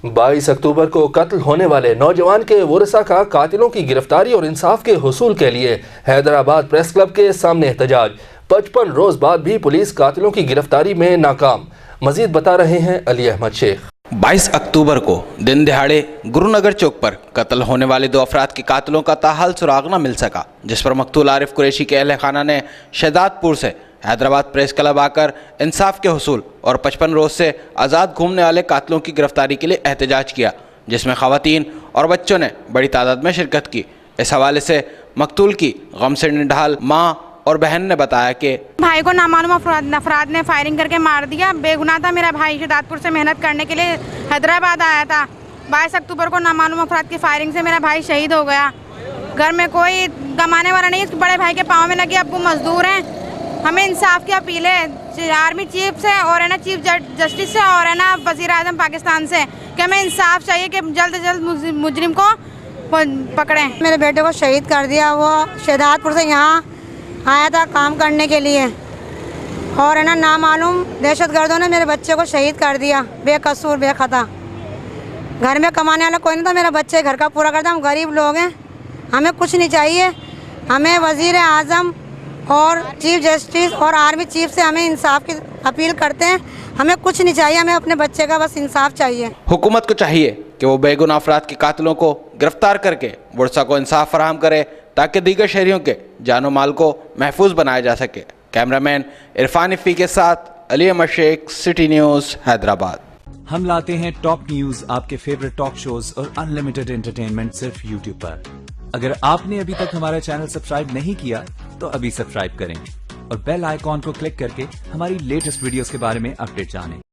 22 अक्टूबर को कत्ल होने वाले नौजवान के वरसा का कातिलों की गिरफ्तारी और इंसाफ के हुसूल के लिए हैदराबाद प्रेस क्लब के सामने एहतजाज। 55 रोज बाद भी पुलिस कातिलों की गिरफ्तारी में नाकाम। मजीद बता रहे हैं अली अहमद शेख। 22 अक्टूबर को दिन दिहाड़े गुरुनगर चौक पर कत्ल होने वाले 2 अफराद के कातिलों का ताहाल सुराग न मिल सका, जिस पर मकतूल आरिफ कुरैशी के अहल खाना ने शहदादपुर से हैदराबाद प्रेस क्लब आकर इंसाफ के हुसूल और 55 रोज से आज़ाद घूमने वाले कातिलों की गिरफ्तारी के लिए एहतजाज किया, जिसमें ख़वातीन और बच्चों ने बड़ी तादाद में शिरकत की। इस हवाले से मकतूल की गम से निढाल माँ और बहन ने बताया कि भाई को नामालूम अफराद ने फायरिंग करके मार दिया। बेगुनाह था मेरा भाई, शहदादपुर से मेहनत करने के लिए हैदराबाद आया था। 22 अक्टूबर को नामालूम अफराद की फायरिंग से मेरा भाई शहीद हो गया। घर में कोई कमाने वाला नहीं, बड़े भाई के पाँव में लगे, अब्बू मजदूर हैं। हमें इंसाफ की अपील है आर्मी चीफ से और है ना चीफ जस्टिस से और है ना वज़ीर आज़म पाकिस्तान से कि हमें इंसाफ चाहिए कि जल्द से जल्द मुजरिम को पकड़ें। मेरे बेटे को शहीद कर दिया। वो शहदादपुर से यहाँ आया था काम करने के लिए और है ना नामालूम दहशतगर्दों ने मेरे बच्चे को शहीद कर दिया, बेकसूर बेखता। घर में कमाने वाला कोई नहीं था, मेरा बच्चे घर का पूरा करता। हम गरीब लोग हैं, हमें कुछ नहीं चाहिए। हमें वज़ीर आज़म और चीफ जस्टिस और आर्मी चीफ से हमें इंसाफ की अपील करते हैं। हमें कुछ नहीं चाहिए, हमें अपने बच्चे का बस इंसाफ चाहिए। हुकूमत को चाहिए कि वो बेगुनाह अफराद के कातिलों को गिरफ्तार करके वर्षा को इंसाफ फराहम करे, ताकि दीगर शहरियों के जानो माल को महफूज बनाया जा सके। कैमरामैन इरफान इफ़ी के साथ अली अहमद शेख, सिटी न्यूज़, हैदराबाद। हम लाते हैं टॉप न्यूज, आपके फेवरेट टॉक शोज और अनलिमिटेड एंटरटेनमेंट सिर्फ यूट्यूब पर। अगर आपने अभी तक हमारा चैनल सब्सक्राइब नहीं किया तो अभी सब्सक्राइब करें और बेल आइकॉन को क्लिक करके हमारी लेटेस्ट वीडियोस के बारे में अपडेट जानें।